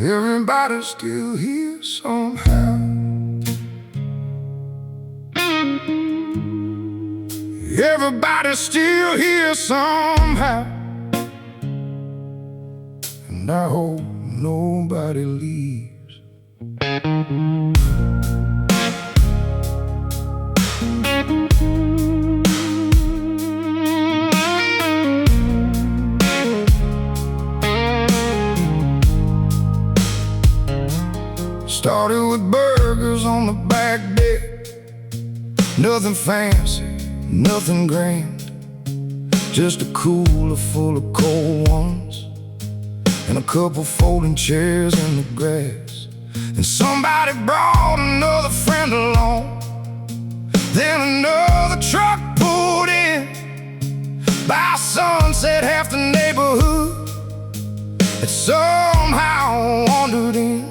Everybody's still here somehow. Everybody's still here somehow. And I hope nobody leaves. Started with burgers on the back deck. Nothing fancy, nothing grand. Just a cooler full of cold ones and a couple folding chairs in the grass. And somebody brought another friend along. Then another truck pulled in. By sunset, half the neighborhood had somehow wandered in.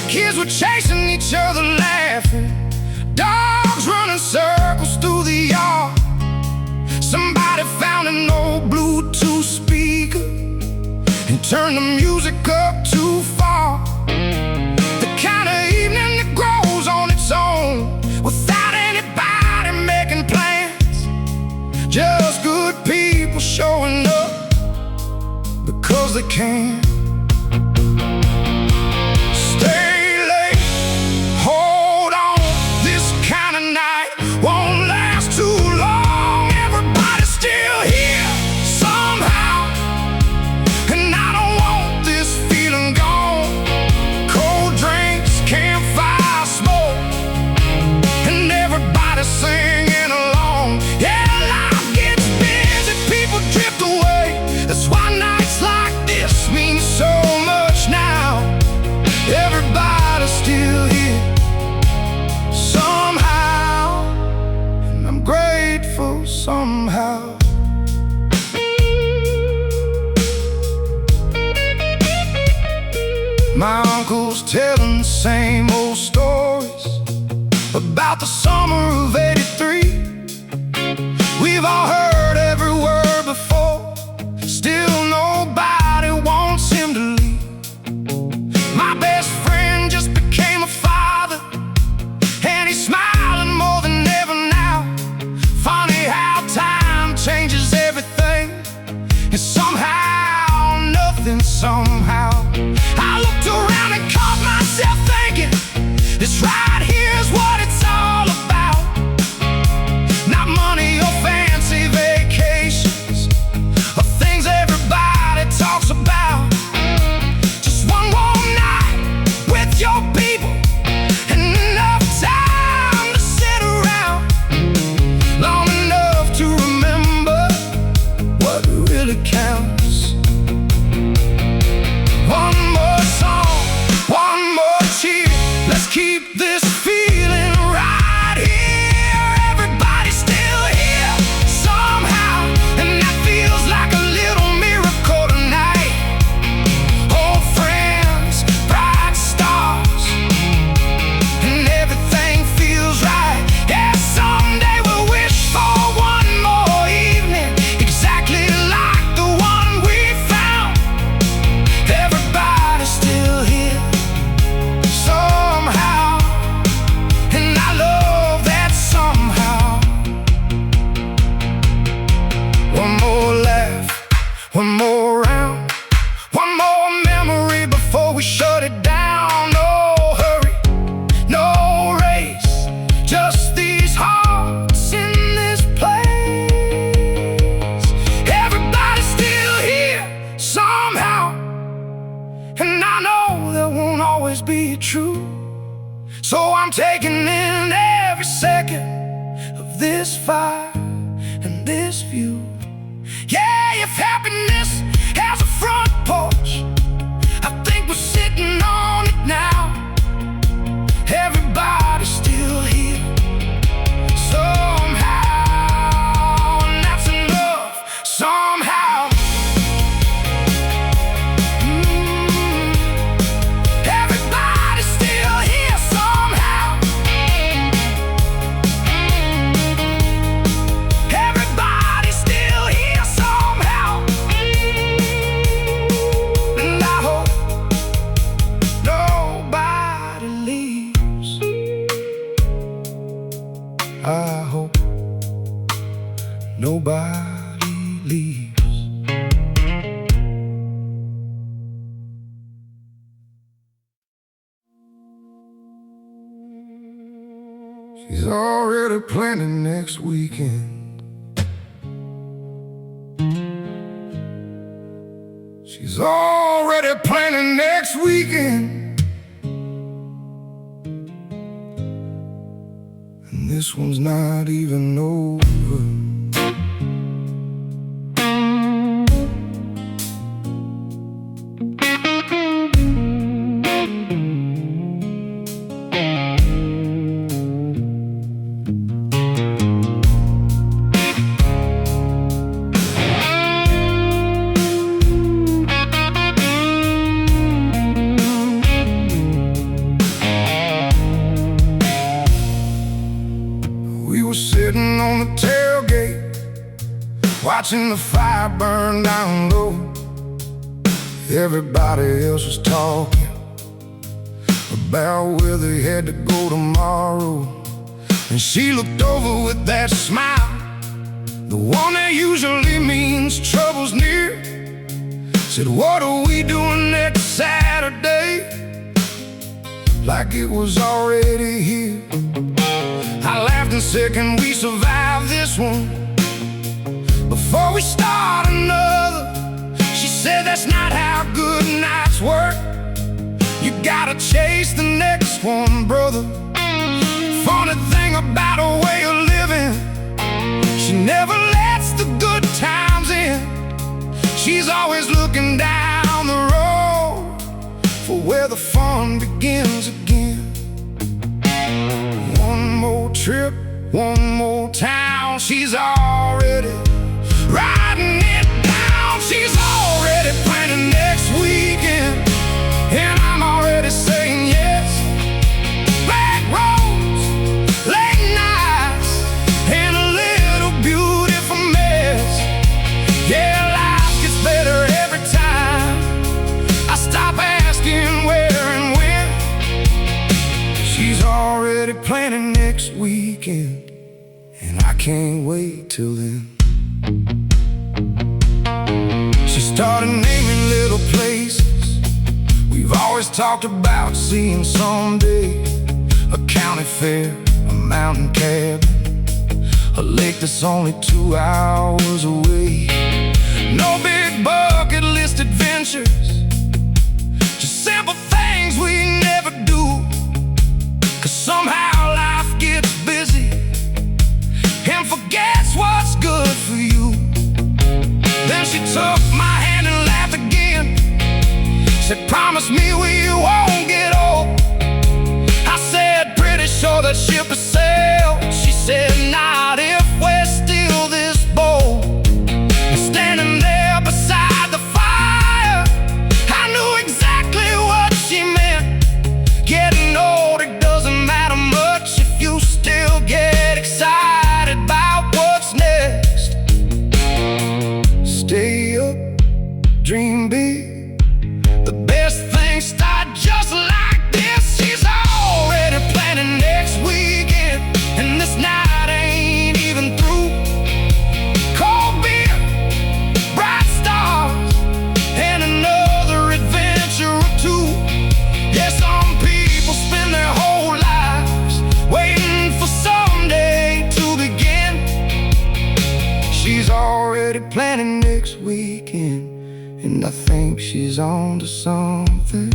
Kids were chasing each other, laughing. Dogs running circles through the yard. Somebody found an old Bluetooth speaker and turned the music up too far. The kind of evening that grows on its own, without anybody making plans. Just good people showing up because they can. Somehow my uncle's telling the same old stories about the summer of '83. We've all heard every word before. Still nobody wants him to leave. My best friend just became a father, and he's smiling more than ever now. Funny how time changes everything, and somehow, nothing somehow. I looked around and caught myself thinking, this right here is what it's all about. Not money or fancy vacations, or things everybody talks about. Just one more night with your people, and enough time to sit around, long enough to remember what really counts. One more song, one more cheer. Let's keep this feeling right here. Everybody's still here somehow, and that feels like a little miracle tonight. Old friends, bright stars, and everything feels right. Yeah, someday we'll wish for one more evening, exactly like the one we found. Everybody's still here somehow, and I love that somehow. One more laugh, one more round, one more memory before we shut it down. No hurry, no race, just these hearts in this place. Everybody's still here somehow, and I know that won't always be true. So I'm taking in every second of this fire and this view. Yeah, if happiness has a front porch, I think we're sitting on it now. Everybody's still here somehow, and that's enough somehow. Everybody's still here somehow. Everybody's still here somehow. She's already planning next weekend. She's already planning next weekend. And this one's not even over. We were sitting on the tailgate, watching the fire burn down low. Everybody else was talking about where they had to go tomorrow. And she looked over with that smile, the one that usually means trouble's near. Said, what are we doing next Saturday? Like it was already here. I laughed and said, can we survive this one before we start another? She said, that's not how good nights work. You gotta chase the next one, brother. Funny thing about her way of living, she never lets the good times in. She's always looking down the road for where the fun begins again. One more trip, one more town. She's already riding it down. She's already planning next weekend, and I'm already saying yes. Back roads, late nights, and a little beautiful mess. Yeah, life gets better every time I stop asking where and when. She's already planning next weekend, and I can't wait till then. She started naming little places we've always talked about seeing someday. A county fair, a mountain cabin, a lake that's only 2 hours away. No big bucket list adventures, just simple things we never do. 'Cause somehow life gets busy and forgets what's good for you. Then she took my hand and laughed again. Said, promise me we won't get old. I said, pretty sure that ship has sailed. She said, not if we're still this bold. And standing there beside the fire, I knew exactly what she meant. Getting old, it doesn't matter much if you still get excited about what's next. Stay up, dream big. The best things start just like this. She's already planning next weekend, and this night ain't even through. Cold beer, bright stars, and another adventure or two. Yeah, some people spend their whole lives waiting for someday to begin. She's already planning next weekend, and I think she's on to something.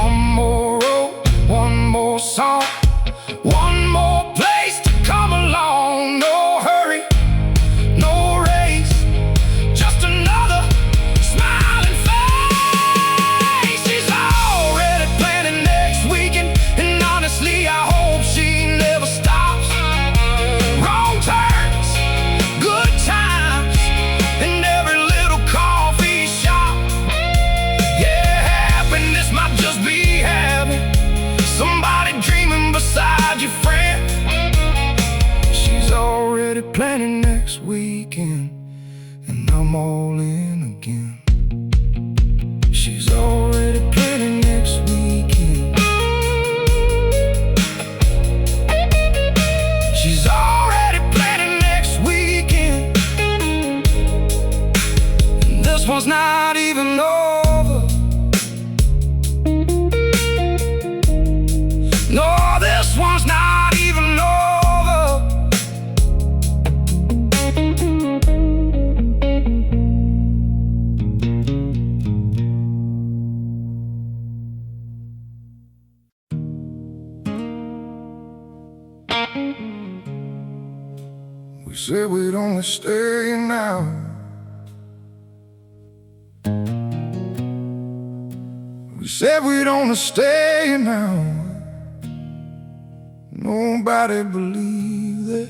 One more road, one more song, one more place to come along. No hurry, no race, just another smiling face. She's already planning next weekend, and honestly I hope she never stops. Wrong turns, good times, and every little coffee shop. Yeah, happiness might just be having somebody dreaming beside your friend. She's already planning next weekend, and I'm all in again. She's already planning next weekend. She's already planning next weekend. And this one's not even over. said we'd only stay an hour. We said we'd only stay an hour. Nobody believed it.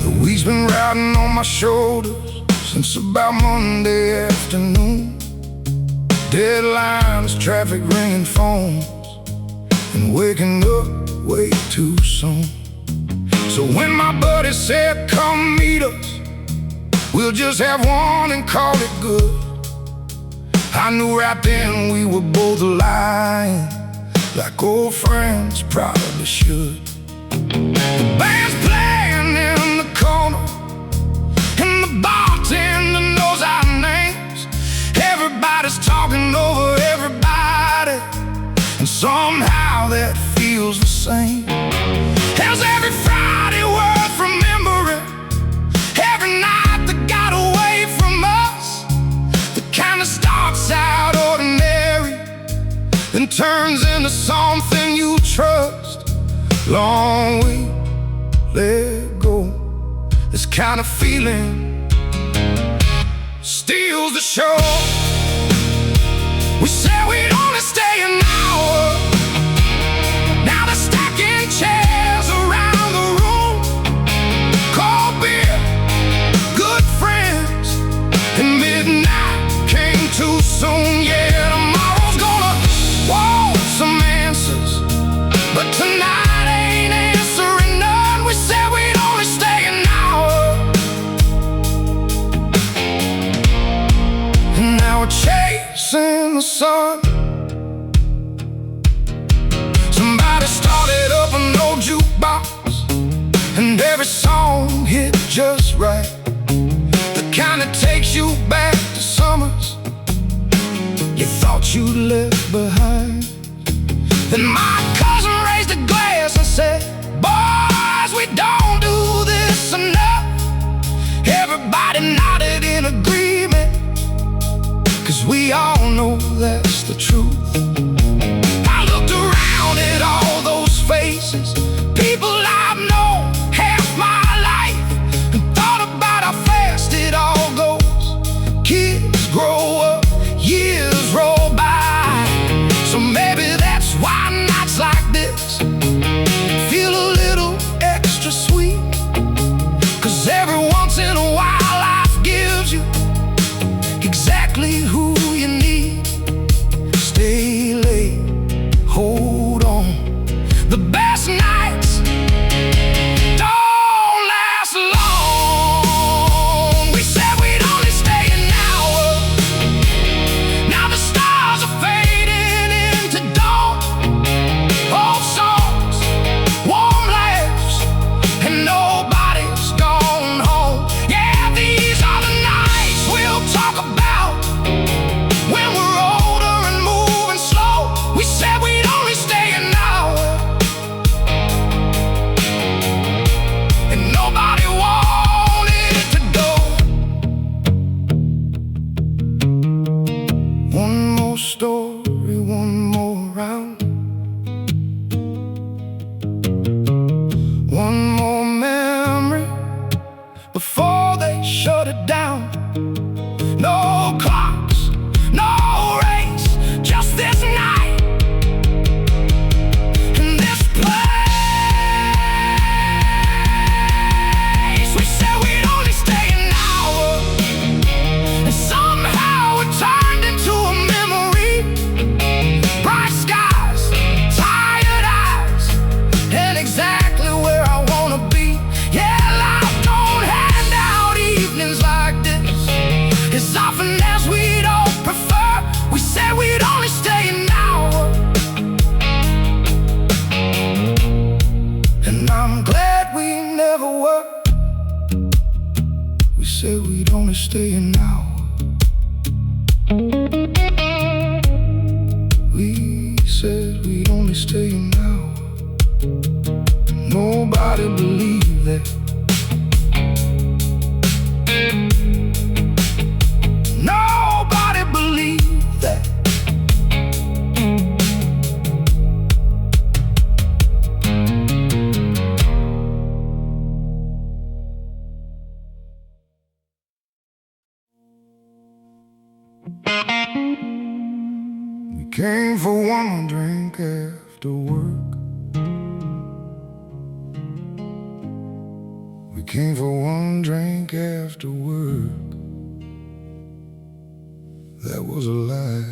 The week's been riding on my shoulders since about Monday afternoon. Deadlines, traffic, ringing phones, and waking up way too soon. So when my buddy said come meet us, we'll just have one and call it good, I knew right then we were both lying, like old friends probably should. The band's playing in the corner, and the bartender knows our names. Everybody's talking over everybody, and somehow that feels the same. How's every Friday worth remembering? Every night that got away from us, the kind that starts out ordinary, then turns into something you trust. Long way, let go. This kind of feeling steals the show. We said we'd only stay an hour. Now they're stacking chairs around the room. Cold beer, good friends, and midnight came too soon. Yeah, tomorrow's gonna want some answers, but tonight ain't answering none. We said we'd only stay an hour, and now we're chasing the sun. Somebody started up an old jukebox, and every song hit just right. The kind that takes you back to summers you thought you'd left behind. Then my cousin raised a glass and said, boys, we don't do this enough. Everybody nodded in agreement, 'cause we all know that's the truth. I looked around at all those faces, people I've known half my life, and thought about how fast it all goes. Kids grow up, years roll by, so maybe that's why nights like this feel a little extra sweet. 'Cause every once in a while life gives you exactly who you need. Stay late, hold on. The best nights don't last long. We said we'd only stay an hour. Now the stars are fading into dawn. Old songs, warm laughs, and nobody's gone home. Yeah, these are the nights we'll talk about when we're older and moving slow. We said we'd only stay an hour, and nobody wanted to go. One more story, one more round, one more memory before they shut it down. No clocks, no race, just this night in this place. We said we'd only stay an hour, and somehow it turned into a memory. Bright skies, tired eyes, and exactly where I wanna be. Yeah, life don't hand out evenings like this as often as we'd all prefer. We said we'd only stay an hour, and I'm glad we never were. We said we'd only stay an hour. We said we'd only stay an hour. Nobody believed left. Nobody believed that. We came for one drink after work. We came for one drink after work. That was a lie.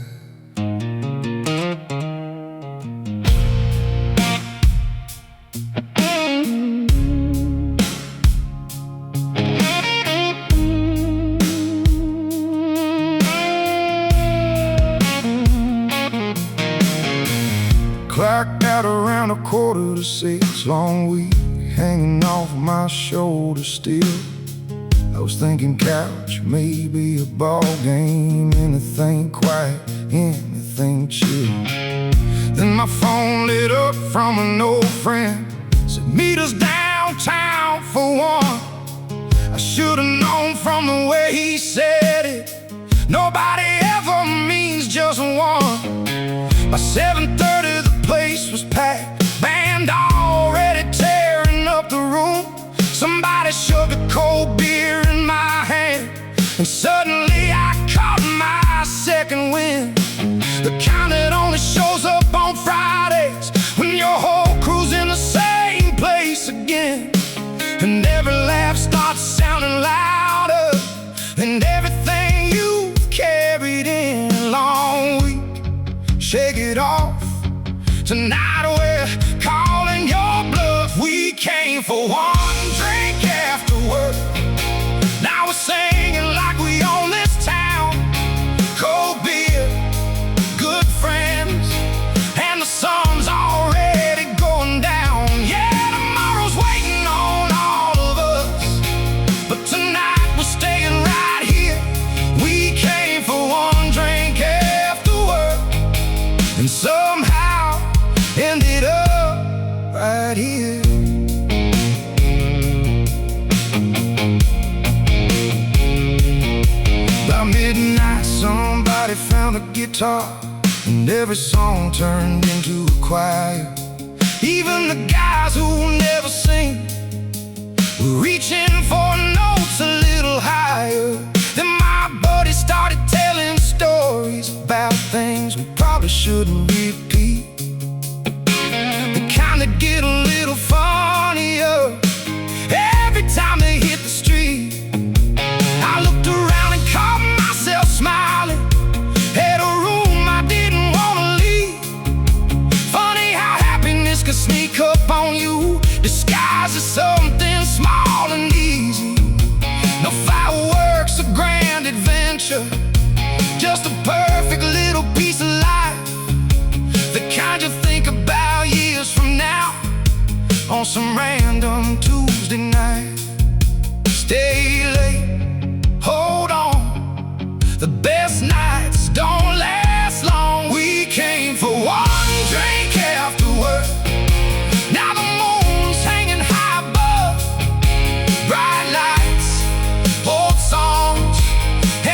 Clocked out around 5:45, long week hanging off my shoulder still. I was thinking couch, maybe a ball game, anything quiet, anything chill. Then my phone lit up from an old friend, said meet us downtown for one. I should've known from the way he said it, nobody ever means just one. By 7:30 the place was packed, band already tearing up the room. Somebody shoved a cold beer in my hand, and suddenly I caught my second wind. The kind that only shows up on Fridays, when your whole crew's in the same place again. And every laugh starts sounding louder than everything you've carried in a long week. Shake it off, tonight we're calling your bluff. We came for one drink after work. Now we're singing like we own this town. Cold beer, good friends, and the sun's already going down. Yeah, tomorrow's waiting on all of us, but tonight we're staying right here. We came for one drink after work, and somehow ended up right here. By midnight somebody found a guitar, and every song turned into a choir. Even the guys who never sing were reaching for notes a little higher. Then my buddy started telling stories about things we probably shouldn't repeat, the kind that get a little funnier every time they hit the street. I looked around and caught myself smiling at a room I didn't want to leave. Funny how happiness could sneak up on you, disguised as something small and easy. No fireworks or grand adventure, just a perfect little piece of life, the kind you think about years from now on some random Tuesday night. Stay late, hold on, the best nights don't last long. We came for one drink after work. Now the moon's hanging high above, bright lights, old songs,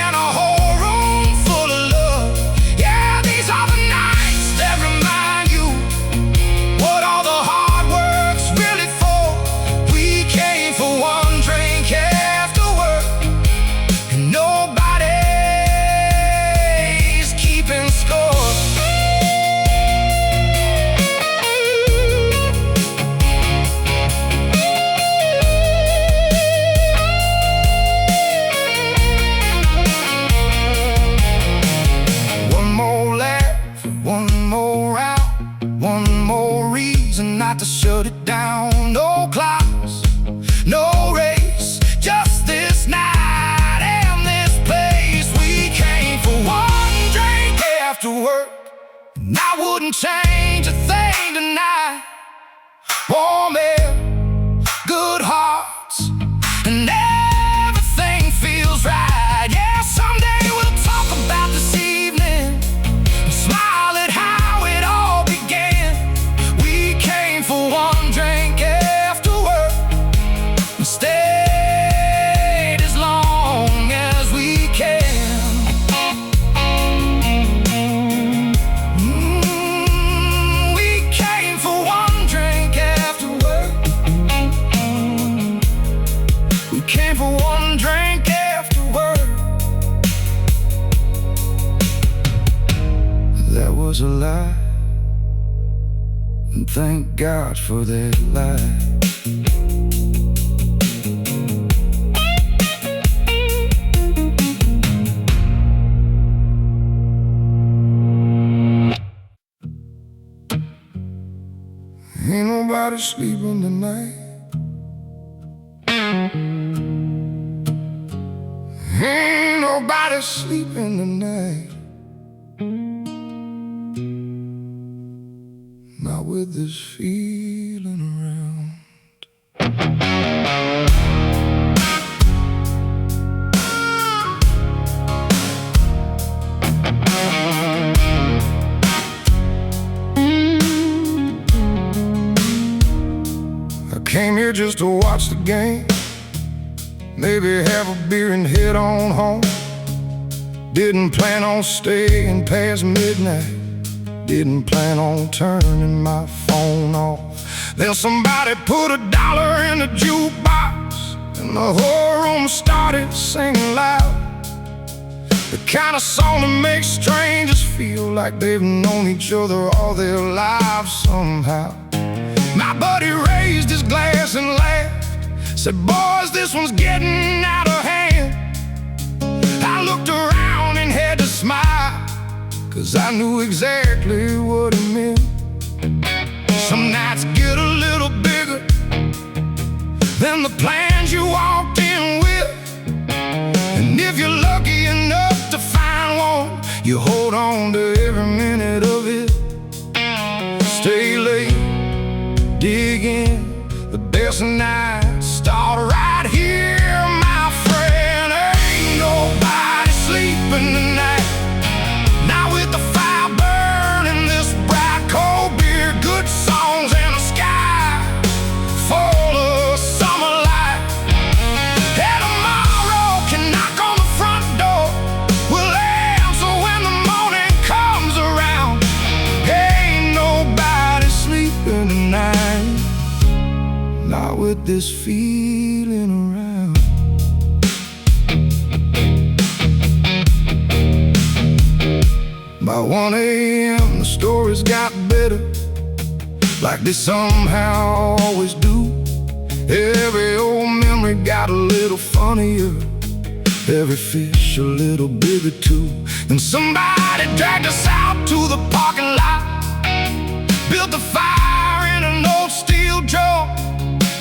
and a whole room full of love. Yeah, these are the nights that remind you what all the hard work's really for. We came for one drink after work, and nobody's keeping score. One more laugh, one more round, one more reason not to shut it down. No clocks, no race, just this night and this place. We came for one drink after work, and I wouldn't change a thing tonight. Warm air, good hearts, and everything feels right. Yeah, someday we'll talk about this evening, smile at how it all began. We came for one drink after work, alive, and thank God for that life. Ain't nobody sleeping tonight. Ain't nobody sleeping tonight. Not with this feeling around. I came here just to watch the game, maybe have a beer and head on home. Didn't plan on staying past midnight, didn't plan on turning my phone off. Then somebody put $1 in the jukebox, and the whole room started singing loud. The kind of song that makes strangers feel like they've known each other all their lives somehow. My buddy raised his glass and laughed, said, "Boys, this one's getting out of hand." I looked around and had to smile, 'cause I knew exactly what he meant. Some nights get a little bigger than the plans you walked in with, and if you're lucky enough to find one, you hold on to every minute of it. Stay late, dig in, the best nights start right here, my friend. Ain't nobody sleeping tonight, not with the fire burning, this bright cold beer, good songs and a sky full of summer light. And tomorrow can knock on the front door, we'll answer when the morning comes around. Ain't nobody sleeping tonight, not with this feeling around. By 1 a.m. the stories got better, like they somehow always do. Every old memory got a little funnier, every fish a little bigger too. And somebody dragged us out to the parking lot, built a fire in an old steel drum,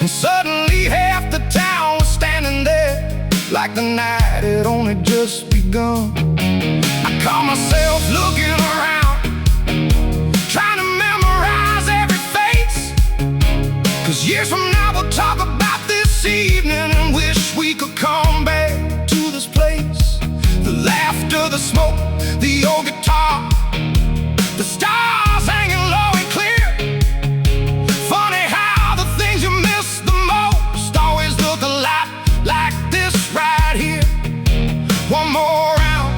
and suddenly half the town was standing there, like the night had only just begun. I caught myself looking around, trying to memorize every face, 'cause years from now we'll talk about this evening and wish we could come back to this place. The laughter, the smoke, the old guitar, the stars hanging low and clear. Funny how the things you miss the most always look a lot like this right here. One more round,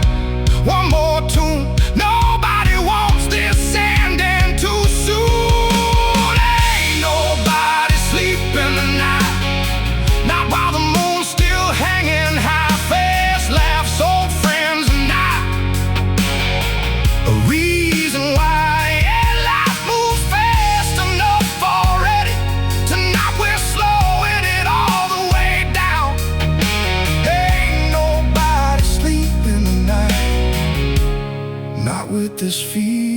one more tune, nobody wants this ending too soon. Ain't nobody sleeping tonight, not while the moon's still hanging high. Fast laughs, old friends, and not a reason why. Yeah, life moves fast enough already. Tonight we're slowing it all the way down. Ain't nobody sleeping tonight, not with this feeling.